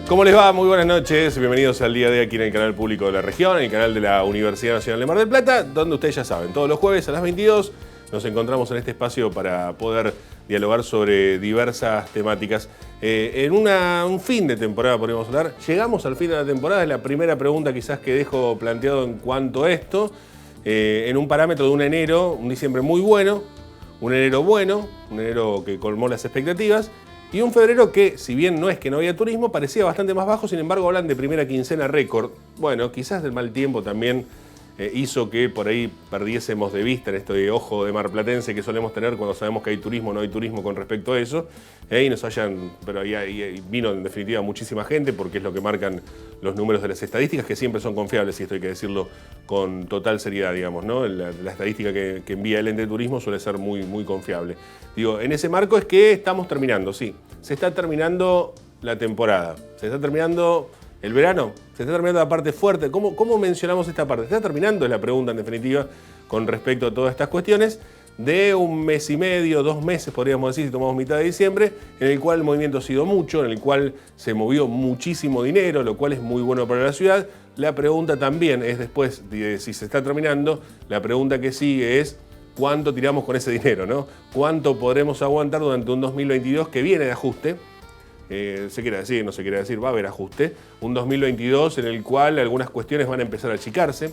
¿Cómo les va? Muy buenas noches. Bienvenidos al día de aquí en el canal público de la región, en el canal de la Universidad Nacional de Mar del Plata, donde ustedes ya saben, todos los jueves a las 22 nos encontramos en este espacio para poder dialogar sobre diversas temáticas. En un fin de temporada, podríamos hablar. Llegamos al fin de la temporada, es la primera pregunta quizás que dejo planteado en cuanto a esto, en un parámetro de un enero, un diciembre muy bueno, un enero que colmó las expectativas, y un febrero que, si bien no es que no había turismo, parecía bastante más bajo, sin embargo hablan de primera quincena récord. Bueno, quizás el mal tiempo también hizo que por ahí perdiésemos de vista en este ojo de marplatense que solemos tener cuando sabemos que hay turismo o no hay turismo con respecto a eso. Y nos hayan, pero ahí vino en definitiva muchísima gente, porque es lo que marcan los números de las estadísticas, que siempre son confiables, y esto hay que decirlo con total seriedad, digamos, ¿no? La estadística que envía el ente de turismo suele ser muy, muy confiable. Digo, en ese marco es que estamos terminando, sí. Se está terminando la temporada, se está terminando el verano, se está terminando la parte fuerte. ¿Cómo mencionamos esta parte? Se está terminando, es la pregunta en definitiva, con respecto a todas estas cuestiones, de un mes y medio, 2 meses, podríamos decir, si tomamos mitad de diciembre, en el cual el movimiento ha sido mucho, en el cual se movió muchísimo dinero, lo cual es muy bueno para la ciudad. La pregunta también es, después de si se está terminando, la pregunta que sigue es ¿cuánto tiramos con ese dinero, ¿no? ¿Cuánto podremos aguantar durante un 2022 que viene de ajuste? Se quiere decir, no se quiere decir, va a haber ajuste. Un 2022 en el cual algunas cuestiones van a empezar a achicarse.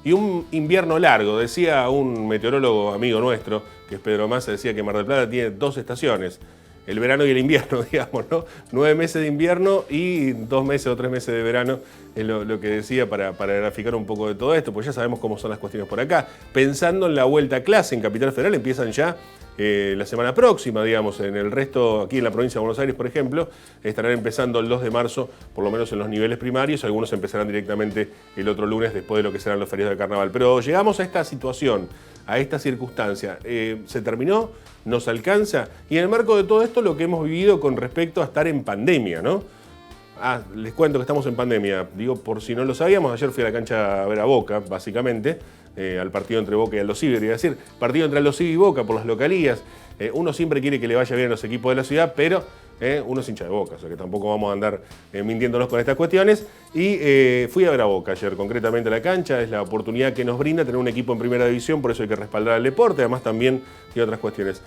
Y un invierno largo. Decía un meteorólogo amigo nuestro, que es Pedro Massa, decía que Mar del Plata tiene 2 estaciones. El verano y el invierno, digamos, ¿no? 9 meses de invierno y 2 meses o 3 meses de verano, es lo que decía para graficar un poco de todo esto, pues ya sabemos cómo son las cuestiones por acá. Pensando en la vuelta a clase en Capital Federal, empiezan ya la semana próxima, digamos. En el resto, aquí en la provincia de Buenos Aires, por ejemplo, estarán empezando el 2 de marzo, por lo menos en los niveles primarios. Algunos empezarán directamente el otro lunes, después de lo que serán los feriados de carnaval. Pero llegamos a esta situación, a esta circunstancia. ¿Se terminó? ¿Nos alcanza? Y en el marco de todo esto, lo que hemos vivido con respecto a estar en pandemia, ¿no? Les cuento que estamos en pandemia. Digo, por si no lo sabíamos, ayer fui a la cancha a ver a Boca, básicamente, al partido entre Boca y Aldo Civi, quería decir, partido entre Aldo Civi y Boca por las localías. Uno siempre quiere que le vaya bien a los equipos de la ciudad, pero uno es hincha de Boca, o sea que tampoco vamos a andar mintiéndonos con estas cuestiones. Y fui a ver a Boca ayer, concretamente a la cancha. Es la oportunidad que nos brinda tener un equipo en primera división, por eso hay que respaldar al deporte, además también tiene otras cuestiones.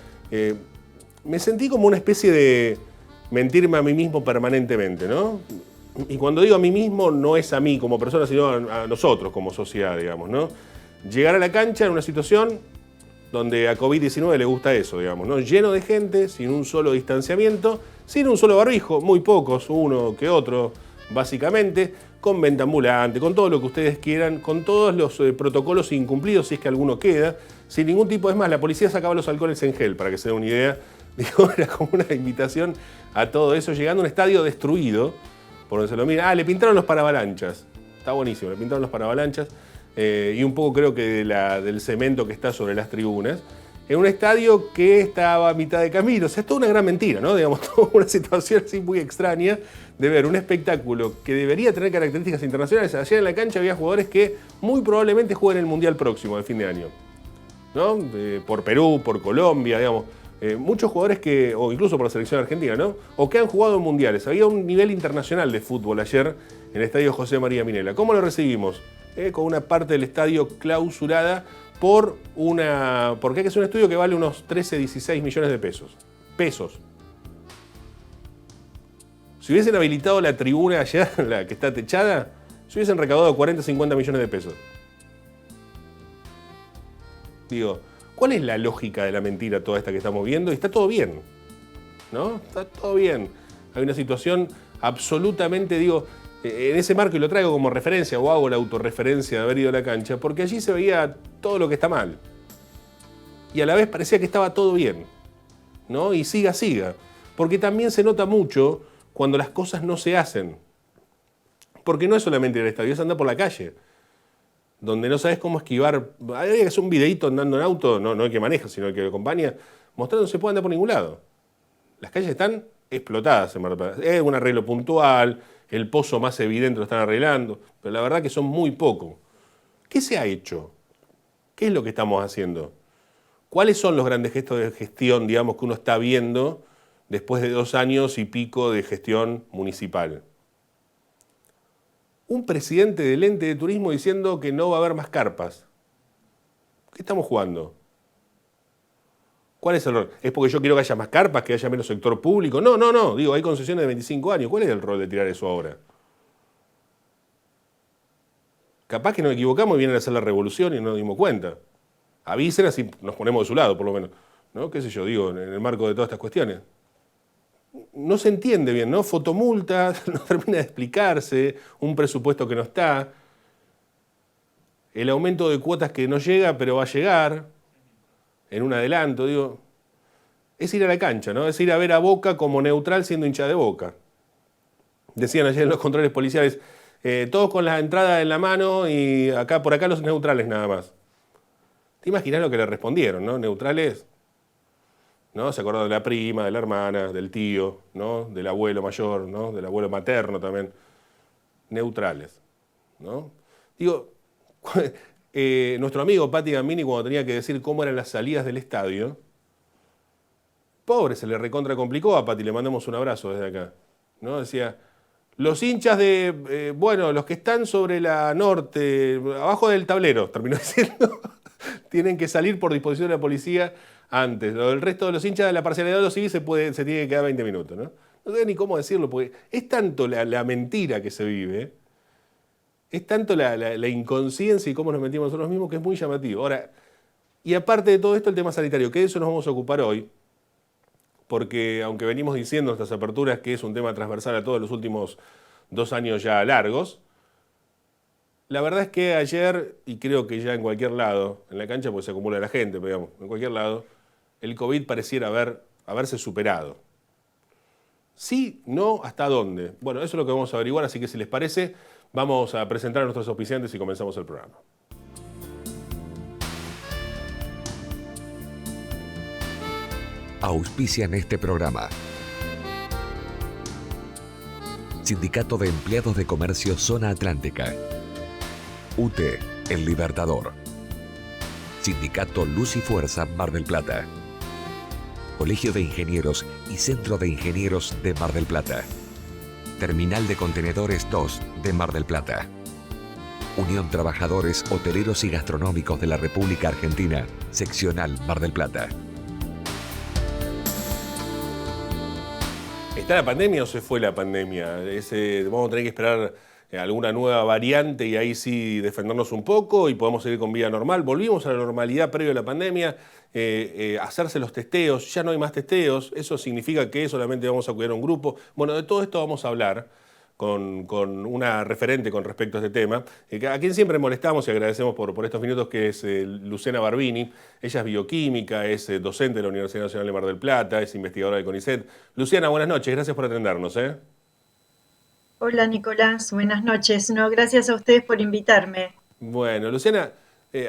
Me sentí como una especie de mentirme a mí mismo permanentemente, ¿no? Y cuando digo a mí mismo, no es a mí como persona, sino a nosotros como sociedad, digamos, ¿no? Llegar a la cancha en una situación donde a COVID-19 le gusta eso, digamos, ¿no? Lleno de gente, sin un solo distanciamiento, sin un solo barbijo, muy pocos, uno que otro, básicamente, con venta ambulante, con todo lo que ustedes quieran, con todos los protocolos incumplidos, si es que alguno queda, sin ningún tipo. Es más, la policía sacaba los alcoholes en gel, para que se den una idea. Digo, era como una invitación a todo eso, llegando a un estadio destruido, por donde se lo mira. Le pintaron los paravalanchas. Está buenísimo, le pintaron los paravalanchas. Y un poco creo que del cemento que está sobre las tribunas. En un estadio que estaba a mitad de camino. O sea, es toda una gran mentira, ¿no? Digamos, toda una situación así muy extraña de ver un espectáculo que debería tener características internacionales. Ayer en la cancha había jugadores que muy probablemente jueguen el Mundial próximo, de fin de año, ¿no? Por Perú, por Colombia, digamos. Muchos jugadores que, o incluso por la selección argentina, ¿no? O que han jugado en mundiales. Había un nivel internacional de fútbol ayer en el estadio José María Minella. ¿Cómo lo recibimos? Con una parte del estadio clausurada porque hay que hacer un estudio que vale unos 13, 16 millones de pesos. Si hubiesen habilitado la tribuna allá, la que está techada, se hubiesen recaudado 40, 50 millones de pesos. Digo, ¿cuál es la lógica de la mentira toda esta que estamos viendo? Y está todo bien, ¿no? Está todo bien. Hay una situación absolutamente, digo, en ese marco, y lo traigo como referencia, o hago la autorreferencia de haber ido a la cancha, porque allí se veía todo lo que está mal. Y a la vez parecía que estaba todo bien, ¿no? Y siga. Porque también se nota mucho cuando las cosas no se hacen. Porque no es solamente ir al estadio, es andar por la calle, donde no sabes cómo esquivar. Hay que hacer un videíto andando en auto, no el que maneja, sino el que lo acompaña, mostrando que no se puede andar por ningún lado. Las calles están explotadas en Mar del Plata. Es un arreglo puntual, el pozo más evidente lo están arreglando, pero la verdad que son muy poco. ¿Qué se ha hecho? ¿Qué es lo que estamos haciendo? ¿Cuáles son los grandes gestos de gestión, digamos, que uno está viendo después de 2 años y pico de gestión municipal. Un presidente del ente de turismo diciendo que no va a haber más carpas. ¿Qué estamos jugando? ¿Cuál es el rol? ¿Es porque yo quiero que haya más carpas, que haya menos sector público? No, no, no. Digo, hay concesiones de 25 años. ¿Cuál es el rol de tirar eso ahora? Capaz que nos equivocamos y vienen a hacer la revolución y no nos dimos cuenta. Avisen, así nos ponemos de su lado, por lo menos. ¿No? ¿Qué sé yo? Digo, en el marco de todas estas cuestiones. No se entiende bien, ¿no? Fotomulta, no termina de explicarse, un presupuesto que no está, el aumento de cuotas que no llega, pero va a llegar, en un adelanto, digo. Es ir a la cancha, ¿no? Es ir a ver a Boca como neutral siendo hincha de Boca. Decían ayer en los controles policiales, todos con la entrada en la mano y acá por acá los neutrales nada más. ¿Te imaginas lo que le respondieron, no? Neutrales, ¿no? Se acordó de la prima, de la hermana, del tío, ¿no? Del abuelo mayor, ¿no? Del abuelo materno también. Neutrales, ¿no? Digo, nuestro amigo Pati Gambini cuando tenía que decir cómo eran las salidas del estadio, pobre, se le recontra complicó a Pati, le mandamos un abrazo desde acá, ¿no? Decía, los hinchas de, bueno, los que están sobre la norte, abajo del tablero, terminó diciendo, tienen que salir por disposición de la policía antes. El resto de los hinchas de la parcialidad de los civiles se tiene que quedar 20 minutos, ¿no? No sé ni cómo decirlo, porque es tanto la mentira que se vive, es tanto la inconsciencia y cómo nos mentimos nosotros mismos que es muy llamativo. Ahora, y aparte de todo esto, el tema sanitario, que de eso nos vamos a ocupar hoy, porque aunque venimos diciendo en estas aperturas que es un tema transversal a todos los últimos 2 años ya largos, la verdad es que ayer, y creo que ya en cualquier lado, en la cancha pues se acumula la gente, pero digamos, en cualquier lado, el COVID pareciera haberse superado. Sí, no, ¿hasta dónde? Bueno, eso es lo que vamos a averiguar, así que si les parece, vamos a presentar a nuestros auspiciantes y comenzamos el programa. Auspician este programa. Sindicato de Empleados de Comercio Zona Atlántica. UTE, El Libertador. Sindicato Luz y Fuerza Mar del Plata. Colegio de Ingenieros y Centro de Ingenieros de Mar del Plata. Terminal de Contenedores 2 de Mar del Plata. Unión Trabajadores Hoteleros y Gastronómicos de la República Argentina, Seccional Mar del Plata. ¿Está la pandemia o se fue la pandemia? Vamos a tener que esperar alguna nueva variante y ahí sí defendernos un poco y podemos seguir con vida normal. Volvimos a la normalidad previo a la pandemia, hacerse los testeos, ya no hay más testeos, eso significa que solamente vamos a cuidar a un grupo. Bueno, de todo esto vamos a hablar con una referente con respecto a este tema, a quien siempre molestamos y agradecemos por estos minutos, que es Luciana Barbini. Ella es bioquímica, es docente de la Universidad Nacional de Mar del Plata, es investigadora del CONICET. Luciana, buenas noches, gracias por atendernos. Hola Nicolás, buenas noches. No, gracias a ustedes por invitarme. Bueno, Luciana,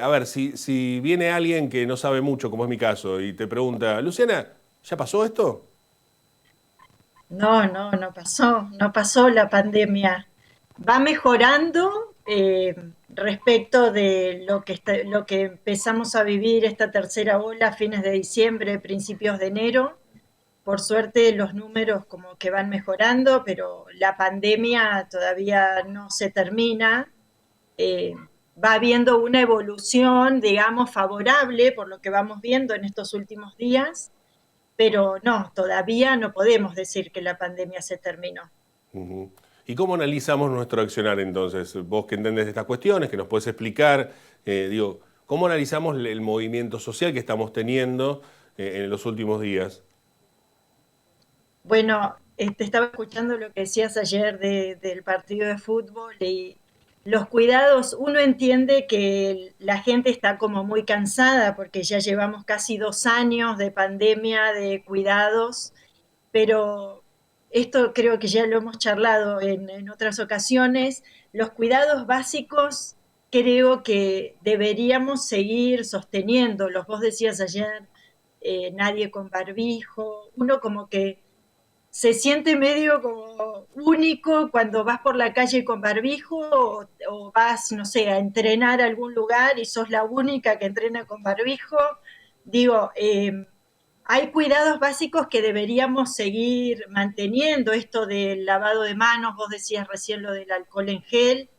a ver, si viene alguien que no sabe mucho, como es mi caso, y te pregunta, Luciana, ¿ya pasó esto? No pasó la pandemia. Va mejorando respecto de lo que empezamos a vivir esta tercera ola a fines de diciembre, principios de enero. Por suerte los números como que van mejorando, pero la pandemia todavía no se termina. Eh, Va habiendo una evolución, digamos, favorable por lo que vamos viendo en estos últimos días, pero no, todavía no podemos decir que la pandemia se terminó. Ujú. ¿Y cómo analizamos nuestro accionar entonces? Vos que entendés de estas cuestiones, que nos puedes explicar, ¿cómo analizamos el movimiento social que estamos teniendo en los últimos días? Bueno, te estaba escuchando lo que decías ayer del partido de fútbol y los cuidados, uno entiende que la gente está como muy cansada porque ya llevamos casi 2 años de pandemia, de cuidados, pero esto creo que ya lo hemos charlado en otras ocasiones, los cuidados básicos creo que deberíamos seguir sosteniéndolos. Vos decías ayer, nadie con barbijo, uno como que se siente medio como único cuando vas por la calle con barbijo o vas, no sé, a entrenar a algún lugar y sos la única que entrena con barbijo. Digo, hay cuidados básicos que deberíamos seguir manteniendo, esto del lavado de manos, vos decías recién lo del alcohol en gel.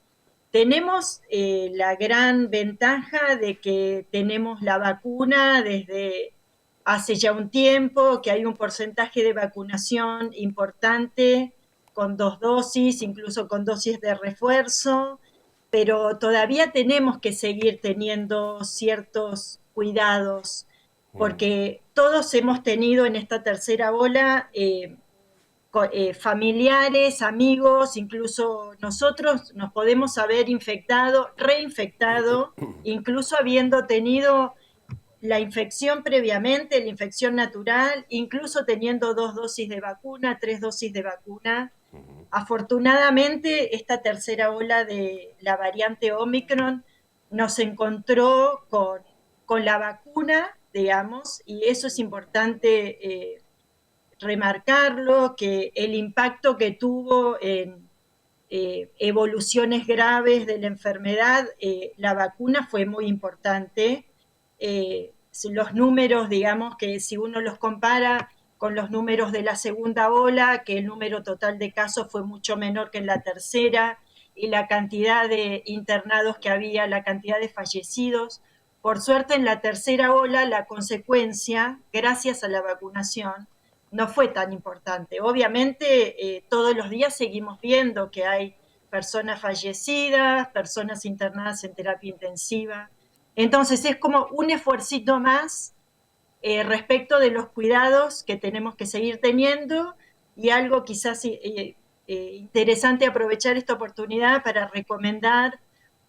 Tenemos la gran ventaja de que tenemos la vacuna desde hace ya un tiempo, que hay un porcentaje de vacunación importante con 2 dosis, incluso con dosis de refuerzo, pero todavía tenemos que seguir teniendo ciertos cuidados, porque todos hemos tenido en esta tercera ola familiares, amigos, incluso nosotros nos podemos haber infectado, reinfectado, incluso habiendo tenido la infección previamente, la infección natural, incluso teniendo 2 dosis de vacuna, 3 dosis de vacuna. Afortunadamente, esta tercera ola de la variante Omicron nos encontró con la vacuna, digamos, y eso es importante remarcarlo, que el impacto que tuvo en evoluciones graves de la enfermedad, la vacuna fue muy importante. Los números, digamos, que si uno los compara con los números de la segunda ola, que el número total de casos fue mucho menor que en la tercera, y la cantidad de internados que había, la cantidad de fallecidos. Por suerte, en la tercera ola, la consecuencia, gracias a la vacunación, no fue tan importante. Obviamente, todos los días seguimos viendo que hay personas fallecidas, personas internadas en terapia intensiva. Entonces, es como un esfuercito más respecto de los cuidados que tenemos que seguir teniendo, y algo quizás interesante aprovechar esta oportunidad para recomendar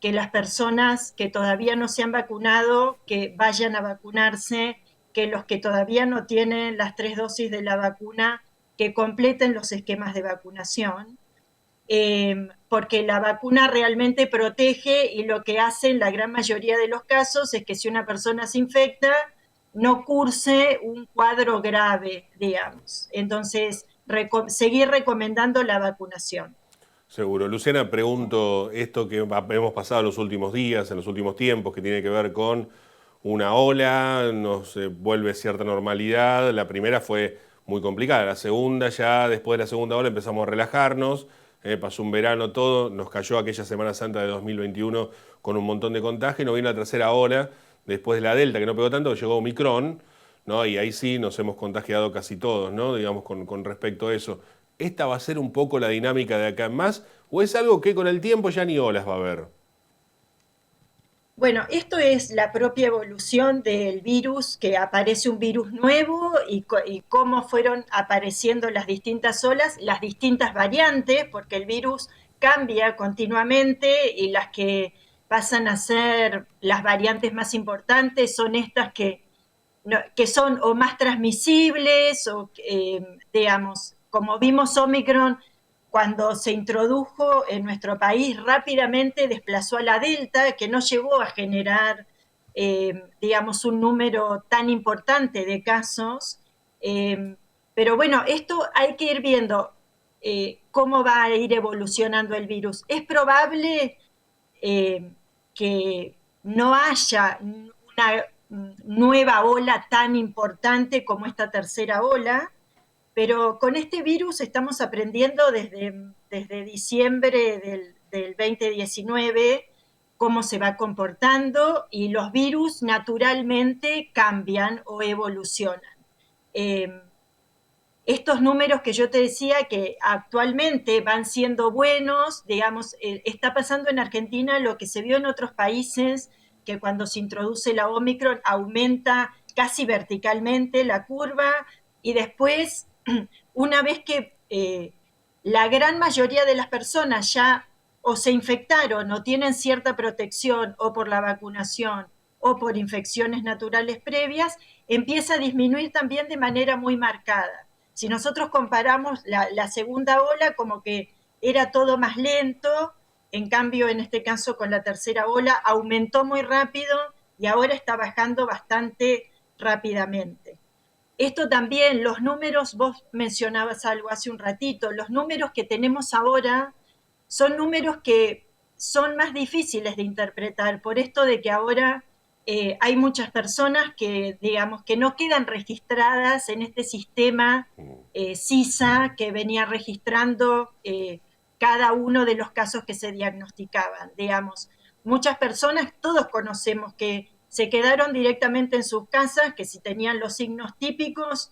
que las personas que todavía no se han vacunado, que vayan a vacunarse, que los que todavía no tienen las 3 dosis de la vacuna, que completen los esquemas de vacunación, porque la vacuna realmente protege, y lo que hace en la gran mayoría de los casos es que si una persona se infecta, no curse un cuadro grave, digamos. Entonces, seguir recomendando la vacunación. Seguro. Luciana, pregunto esto que hemos pasado en los últimos días, en los últimos tiempos, que tiene que ver con una ola, nos vuelve cierta normalidad. La primera fue muy complicada, la segunda ya, después de la segunda ola empezamos a relajarnos, pasó un verano todo, nos cayó aquella Semana Santa de 2021 con un montón de contagios, nos vino la tercera ola, después de la Delta, que no pegó tanto, llegó Omicron, ¿no? Y ahí sí nos hemos contagiado casi todos, ¿no? Digamos, con respecto a eso. ¿Esta va a ser un poco la dinámica de acá en más? ¿O es algo que con el tiempo ya ni olas va a haber? Bueno, esto es la propia evolución del virus, que aparece un virus nuevo, y cómo fueron apareciendo las distintas olas, las distintas variantes, porque el virus cambia continuamente, y las que pasan a ser las variantes más importantes son estas que, no, que son o más transmisibles, o digamos, como vimos Omicron, cuando se introdujo en nuestro país, rápidamente desplazó a la Delta, que no llegó a generar, digamos, un número tan importante de casos. Pero bueno, esto hay que ir viendo cómo va a ir evolucionando el virus. Es probable que no haya una nueva ola tan importante como esta tercera ola, pero con este virus estamos aprendiendo desde diciembre del 2019 cómo se va comportando, y los virus naturalmente cambian o evolucionan. Eh, Estos números que yo te decía que actualmente van siendo buenos, digamos, está pasando en Argentina lo que se vio en otros países, que cuando se introduce la Omicron aumenta casi verticalmente la curva, y después, una vez que la gran mayoría de las personas ya o se infectaron o tienen cierta protección, o por la vacunación o por infecciones naturales previas, empieza a disminuir también de manera muy marcada. Si nosotros comparamos la segunda ola, como que era todo más lento, en cambio en este caso con la tercera ola aumentó muy rápido, y ahora está bajando bastante rápidamente. Esto también, los números, vos mencionabas algo hace un ratito, los números que tenemos ahora son números que son más difíciles de interpretar, por esto de que ahora hay muchas personas que, digamos, que no quedan registradas en este sistema CISA que venía registrando cada uno de los casos que se diagnosticaban. Digamos, muchas personas, todos conocemos que se quedaron directamente en sus casas, que si tenían los signos típicos,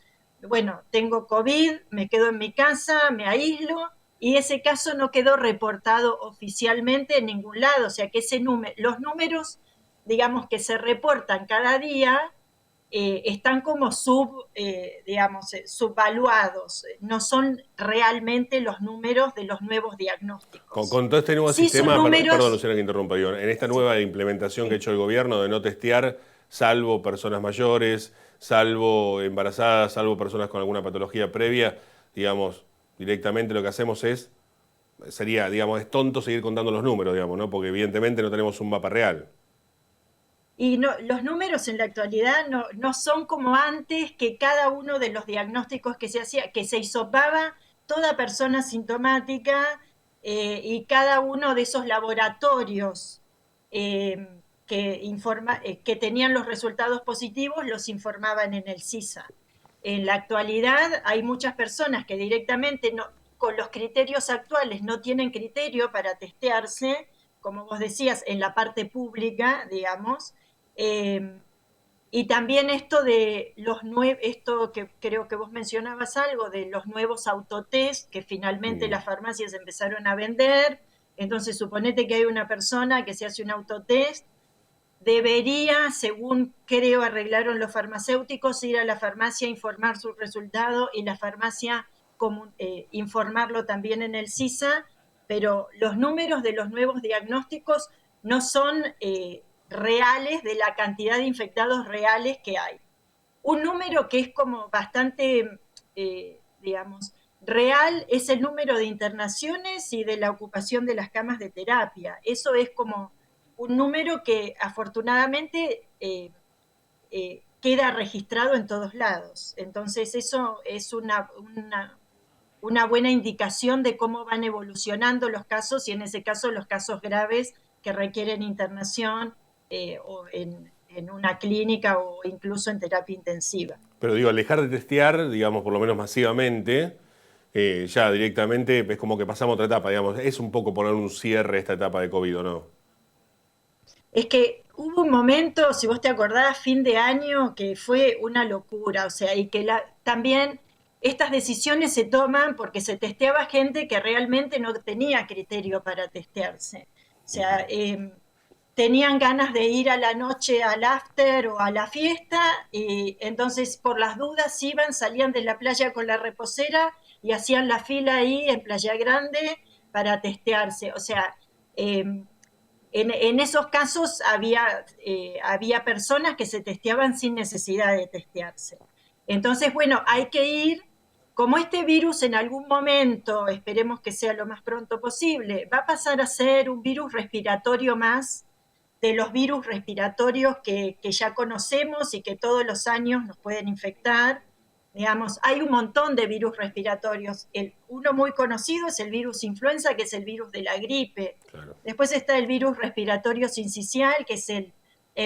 bueno, tengo COVID, me quedo en mi casa, me aíslo, y ese caso no quedó reportado oficialmente en ningún lado, o sea que los números, digamos, que se reportan cada día, están como subvaluados, no son realmente los números de los nuevos diagnósticos. Con todo este nuevo Sí son sistema, perdón números. Luciana que interrumpa, digo, en esta Sí, nueva implementación que ha sí. hecho el gobierno de no testear, salvo personas mayores, salvo embarazadas, salvo personas con alguna patología previa, digamos, directamente lo que hacemos sería, digamos, es tonto seguir contando los números, digamos, ¿no? Porque evidentemente no tenemos un mapa real. Y no, los números en la actualidad no son como antes, que cada uno de los diagnósticos que se hacía, que se hisopaba toda persona sintomática, y cada uno de esos laboratorios que tenían los resultados positivos los informaban en el CISA. En la actualidad hay muchas personas que directamente con los criterios actuales no tienen criterio para testearse, como vos decías, en la parte pública, digamos. eh, y también esto que creo que vos mencionabas algo, de los nuevos autotest que finalmente Mm. las farmacias empezaron a vender. Entonces, suponete que hay una persona que se hace un autotest, debería, según creo arreglaron los farmacéuticos, ir a la farmacia a informar su resultado, y la farmacia informarlo también en el CISA, pero los números de los nuevos diagnósticos no son reales de la cantidad de infectados reales que hay. Un número que es como bastante, digamos, real es el número de internaciones y de la ocupación de las camas de terapia. Eso es como un número que afortunadamente queda registrado en todos lados. Entonces eso es una buena indicación de cómo van evolucionando los casos, y en ese caso los casos graves que requieren internación, o en una clínica o incluso en terapia intensiva. Pero digo, al dejar de testear, digamos, por lo menos masivamente, ya directamente es como que pasamos a otra etapa, digamos. Es un poco poner un cierre a esta etapa de COVID, ¿o no? Es que hubo un momento, si vos te acordás, fin de año, que fue una locura, o sea, y que también estas decisiones se toman porque se testeaba gente que realmente no tenía criterio para testearse. O sea, tenían ganas de ir a la noche al after o a la fiesta, y entonces por las dudas iban, salían de la playa con la reposera y hacían la fila ahí en Playa Grande para testearse. O sea, en esos casos había personas que se testeaban sin necesidad de testearse. Entonces, bueno, hay que ir, como este virus en algún momento, esperemos que sea lo más pronto posible, va a pasar a ser un virus respiratorio más de los virus respiratorios que ya conocemos y que todos los años nos pueden infectar. Digamos, hay un montón de virus respiratorios. Uno muy conocido es el virus influenza, que es el virus de la gripe. Claro. Después está el virus respiratorio sincicial, que es el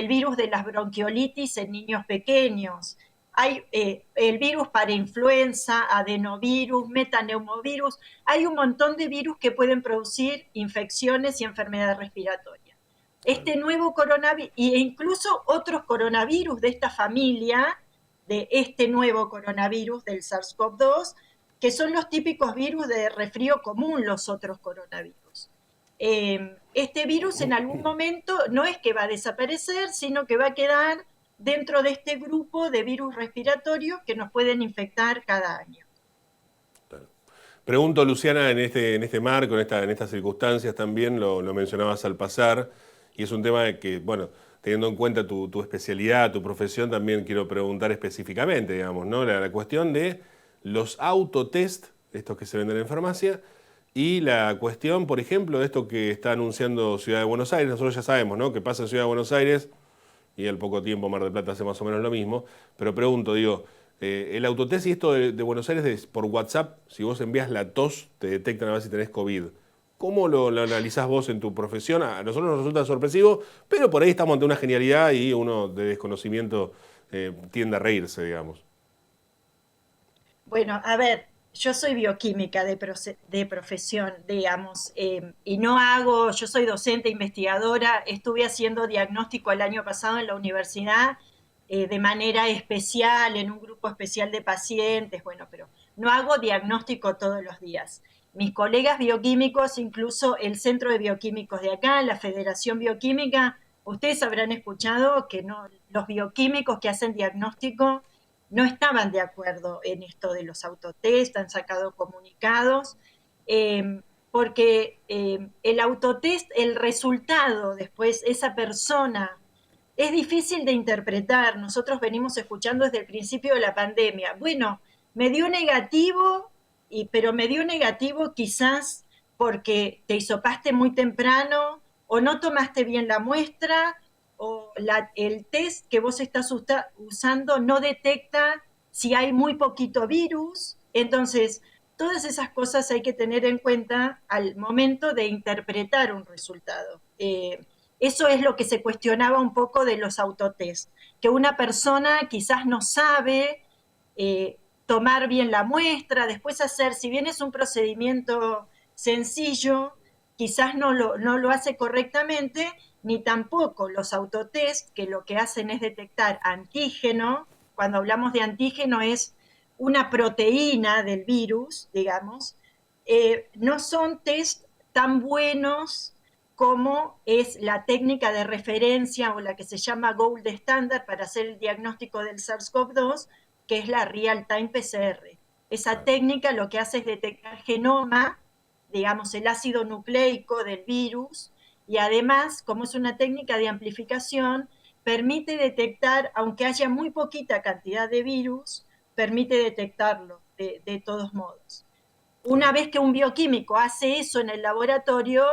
virus de las bronquiolitis en niños pequeños. Hay el virus para influenza, adenovirus, metaneumovirus. Hay un montón de virus que pueden producir infecciones y enfermedades respiratorias. Este nuevo coronavirus, e incluso otros coronavirus de esta familia, de este nuevo coronavirus del SARS-CoV-2, que son los típicos virus de resfrío común, los otros coronavirus. Este virus en algún momento no es que va a desaparecer, sino que va a quedar dentro de este grupo de virus respiratorios que nos pueden infectar cada año. Claro. Pregunto, Luciana, en este marco, en estas circunstancias también, lo mencionabas al pasar, y es un tema que, bueno, teniendo en cuenta tu especialidad, tu profesión, también quiero preguntar específicamente, digamos, ¿no? La cuestión de los autotest, estos que se venden en farmacia, y la cuestión, por ejemplo, de esto que está anunciando Ciudad de Buenos Aires. Nosotros ya sabemos, ¿no?, que pasa en Ciudad de Buenos Aires y al poco tiempo Mar del Plata hace más o menos lo mismo. Pero pregunto, digo, el autotest y esto de Buenos Aires por WhatsApp, si vos envías la tos, te detectan a ver si tenés COVID. ¿Cómo lo analizás vos en tu profesión? A nosotros nos resulta sorpresivo, pero por ahí estamos ante una genialidad y uno de desconocimiento tiende a reírse, digamos. Bueno, a ver, yo soy bioquímica de profesión, digamos, y no hago, yo soy docente, investigadora, estuve haciendo diagnóstico el año pasado en la universidad de manera especial, en un grupo especial de pacientes, bueno, pero no hago diagnóstico todos los días. Mis colegas bioquímicos, incluso el Centro de Bioquímicos de acá, la Federación Bioquímica, ustedes habrán escuchado que no, los bioquímicos que hacen diagnóstico no estaban de acuerdo en esto de los autotest, han sacado comunicados, porque el autotest, el resultado después, esa persona, es difícil de interpretar. Nosotros venimos escuchando desde el principio de la pandemia. Bueno, me dio negativo, pero me dio negativo quizás porque te hisopaste muy temprano o no tomaste bien la muestra o el test que vos estás usando no detecta si hay muy poquito virus. Entonces, todas esas cosas hay que tener en cuenta al momento de interpretar un resultado. Eso es lo que se cuestionaba un poco de los autotest, que una persona quizás no sabe tomar bien la muestra, después hacer, si bien es un procedimiento sencillo, quizás no lo hace correctamente, ni tampoco los autotest, que lo que hacen es detectar antígeno. Cuando hablamos de antígeno es una proteína del virus, digamos, no son test tan buenos como es la técnica de referencia o la que se llama Gold Standard para hacer el diagnóstico del SARS-CoV-2, que es la Real-Time PCR. Esa técnica lo que hace es detectar genoma, digamos, el ácido nucleico del virus, y además, como es una técnica de amplificación, permite detectar, aunque haya muy poquita cantidad de virus, permite detectarlo de todos modos. Una vez que un bioquímico hace eso en el laboratorio,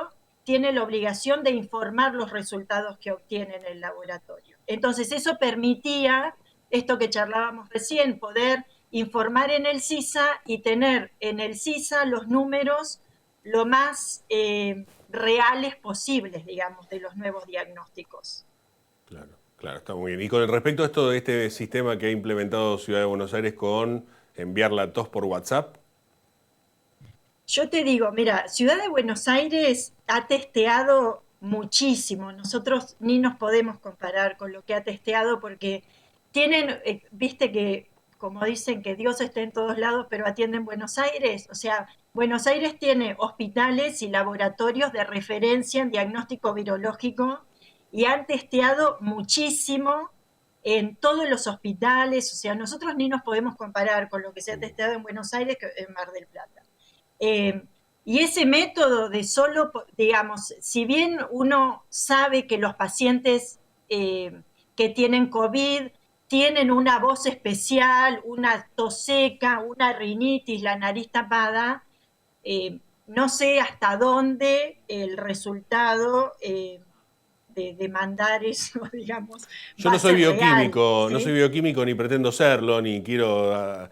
tiene la obligación de informar los resultados que obtiene en el laboratorio. Entonces, eso permitía, esto que charlábamos recién, poder informar en el CISA y tener en el CISA los números lo más reales posibles, digamos, de los nuevos diagnósticos. Claro, claro, está muy bien. Y con respecto a esto de este sistema que ha implementado Ciudad de Buenos Aires con enviar la tos por WhatsApp. Yo te digo, mira, Ciudad de Buenos Aires ha testeado muchísimo. Nosotros ni nos podemos comparar con lo que ha testeado porque tienen, viste que, como dicen que Dios está en todos lados, pero atiende en Buenos Aires. O sea, Buenos Aires tiene hospitales y laboratorios de referencia en diagnóstico virológico y han testeado muchísimo en todos los hospitales. O sea, nosotros ni nos podemos comparar con lo que se ha testeado en Buenos Aires que en Mar del Plata. Eh, y ese método de solo, digamos, si bien uno sabe que los pacientes que tienen COVID tienen una voz especial, una tos seca, una rinitis, la nariz tapada, no sé hasta dónde el resultado de mandar eso, digamos, Yo va no a soy ser real, bioquímico, no soy ¿sí? bioquímico ni pretendo serlo, ni quiero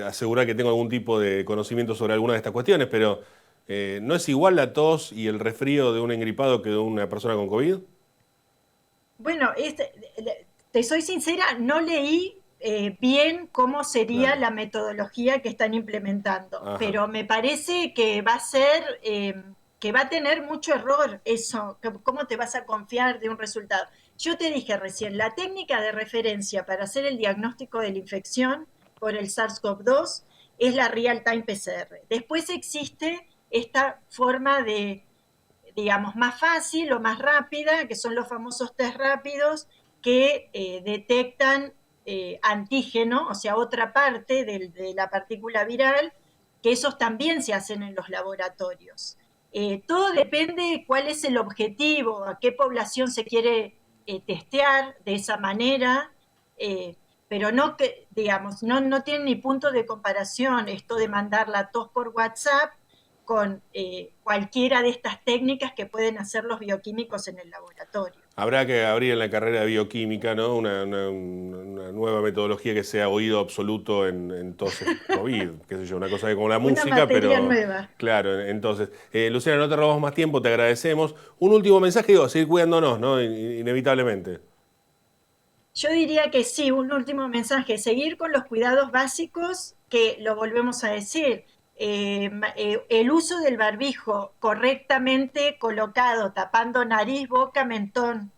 asegurar que tengo algún tipo de conocimiento sobre alguna de estas cuestiones, pero ¿no es igual la tos y el resfrío de un engripado que de una persona con COVID? Bueno, te soy sincera, no leí bien cómo sería Claro. la metodología que están implementando, Ajá. pero me parece que va a ser, que va a tener mucho error eso. ¿Cómo te vas a confiar de un resultado? Yo te dije recién, la técnica de referencia para hacer el diagnóstico de la infección por el SARS-CoV-2 es la Real-Time PCR. Después existe esta forma de, digamos, más fácil o más rápida, que son los famosos test rápidos que detectan antígeno, o sea, otra parte de la partícula viral, que esos también se hacen en los laboratorios. Todo depende de cuál es el objetivo, a qué población se quiere testear de esa manera, eh, pero no que, digamos, no tiene ni punto de comparación esto de mandar la tos por WhatsApp con cualquiera de estas técnicas que pueden hacer los bioquímicos en el laboratorio. Habrá que abrir en la carrera de bioquímica, ¿no? Una nueva metodología que sea oído absoluto en tos COVID, qué sé yo, una cosa que como la Una música, materia pero nueva. claro, entonces. Luciana, no te robamos más tiempo, te agradecemos. Un último mensaje, digo, seguir cuidándonos, ¿no? Inevitablemente. Yo diría que sí, un último mensaje, seguir con los cuidados básicos, que lo volvemos a decir, el uso del barbijo correctamente colocado, tapando nariz, boca, mentón,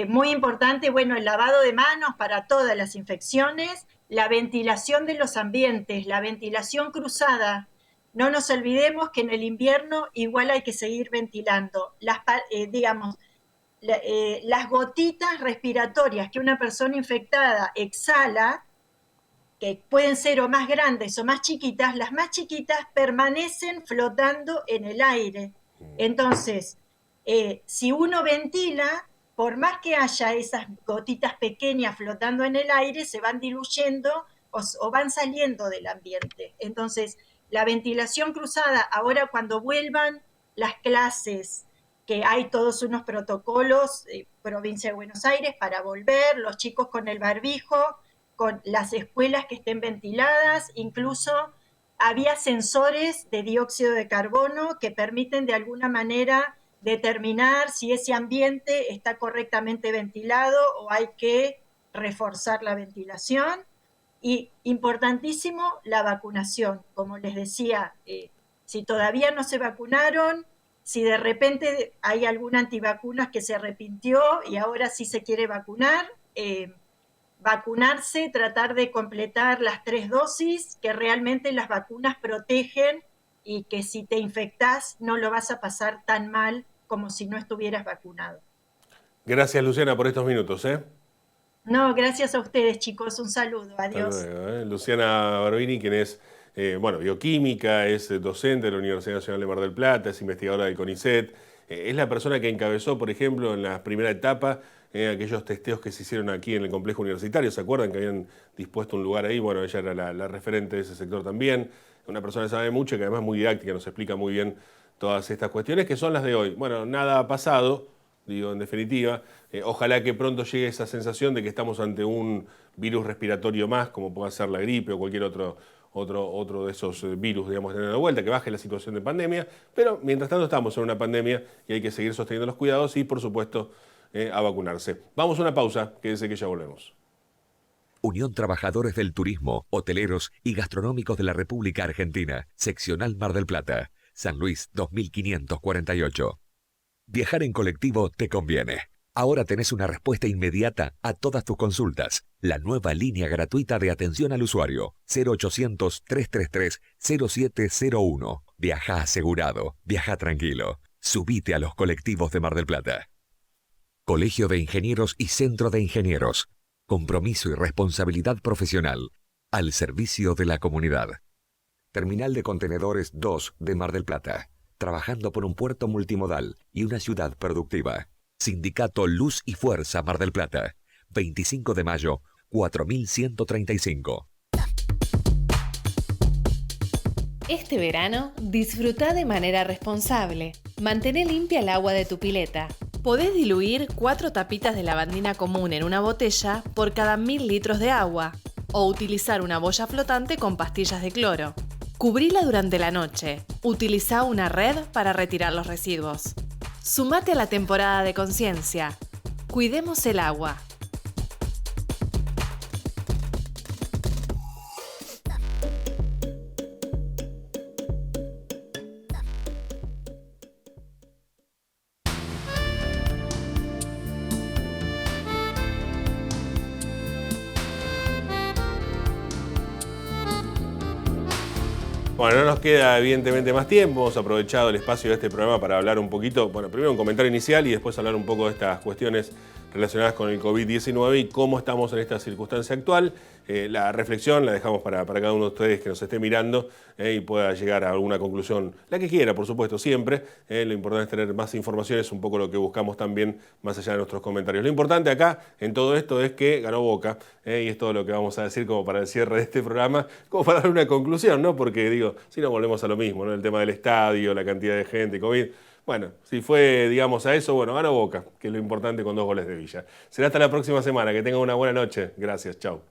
muy importante, bueno, el lavado de manos para todas las infecciones, la ventilación de los ambientes, la ventilación cruzada. No nos olvidemos que en el invierno igual hay que seguir ventilando. Digamos, las gotitas respiratorias que una persona infectada exhala, que pueden ser o más grandes o más chiquitas, las más chiquitas permanecen flotando en el aire. Entonces, si uno ventila, por más que haya esas gotitas pequeñas flotando en el aire, se van diluyendo o van saliendo del ambiente. Entonces, la ventilación cruzada, ahora cuando vuelvan las clases, que hay todos unos protocolos, provincia de Buenos Aires, para volver, los chicos con el barbijo, con las escuelas que estén ventiladas, incluso había sensores de dióxido de carbono que permiten de alguna manera determinar si ese ambiente está correctamente ventilado o hay que reforzar la ventilación. Y importantísimo, la vacunación. Como les decía, si todavía no se vacunaron, si de repente hay alguna antivacunas que se arrepintió y ahora sí se quiere vacunar, vacunarse, tratar de completar las 3 dosis, que realmente las vacunas protegen y que si te infectás no lo vas a pasar tan mal como si no estuvieras vacunado. Gracias, Luciana, por estos minutos, ¿eh? No, gracias a ustedes, chicos. Un saludo. Hasta Adiós. luego, ¿eh? Luciana Barbini, quien es bioquímica, es docente de la Universidad Nacional de Mar del Plata, es investigadora del CONICET, es la persona que encabezó, por ejemplo, en la primera etapa, aquellos testeos que se hicieron aquí en el complejo universitario. ¿Se acuerdan que habían dispuesto un lugar ahí? Bueno, ella era la referente de ese sector también. Una persona que sabe mucho y que además es muy didáctica, nos explica muy bien todas estas cuestiones que son las de hoy. Bueno, nada ha pasado, digo, en definitiva. Ojalá que pronto llegue esa sensación de que estamos ante un virus respiratorio más, como pueda ser la gripe o cualquier otro de esos virus, digamos, de vuelta, que baje la situación de pandemia. Pero mientras tanto estamos en una pandemia y hay que seguir sosteniendo los cuidados y, por supuesto, a vacunarse. Vamos a una pausa, quédense que ya volvemos. Unión Trabajadores del Turismo, Hoteleros y Gastronómicos de la República Argentina, Seccional Mar del Plata, San Luis 2548. Viajar en colectivo te conviene. Ahora tenés una respuesta inmediata a todas tus consultas. La nueva línea gratuita de atención al usuario, 0800-333-0701. Viaja asegurado, viaja tranquilo. Subite a los colectivos de Mar del Plata. Colegio de Ingenieros y Centro de Ingenieros. Compromiso y responsabilidad profesional. Al servicio de la comunidad. Terminal de Contenedores 2 de Mar del Plata. Trabajando por un puerto multimodal y una ciudad productiva. Sindicato Luz y Fuerza Mar del Plata. 25 de mayo, 4135. Este verano, disfruta de manera responsable. Mantén limpia el agua de tu pileta. Podés diluir 4 tapitas de lavandina común en una botella por cada 1000 litros de agua. O utilizar una boya flotante con pastillas de cloro. Cubrila durante la noche. Utiliza una red para retirar los residuos. Sumate a la temporada de conciencia. Cuidemos el agua. Bueno, no nos queda evidentemente más tiempo, hemos aprovechado el espacio de este programa para hablar un poquito, bueno, primero un comentario inicial y después hablar un poco de estas cuestiones relacionadas con el COVID-19 y cómo estamos en esta circunstancia actual. La reflexión la dejamos para cada uno de ustedes que nos esté mirando y pueda llegar a alguna conclusión, la que quiera, por supuesto, siempre. Lo importante es tener más informaciones, un poco lo que buscamos también, más allá de nuestros comentarios. Lo importante acá, en todo esto, es que ganó Boca, y es todo lo que vamos a decir como para el cierre de este programa, como para dar una conclusión, ¿no? Porque, digo, si no volvemos a lo mismo, ¿no? El tema del estadio, la cantidad de gente, COVID. Bueno, si fue, digamos, a eso, bueno, ganó Boca, que es lo importante con 2 goles de Villa. Será hasta la próxima semana. Que tengan una buena noche. Gracias. Chau.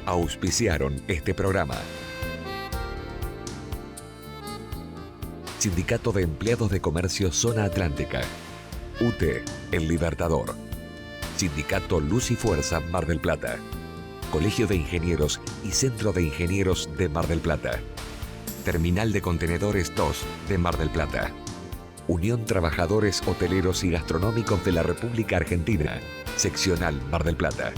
Auspiciaron este programa. Sindicato de Empleados de Comercio Zona Atlántica. UTE, El Libertador. Sindicato Luz y Fuerza Mar del Plata. Colegio de Ingenieros y Centro de Ingenieros de Mar del Plata. Terminal de Contenedores 2 de Mar del Plata. Unión Trabajadores Hoteleros y Gastronómicos de la República Argentina. Seccional Mar del Plata.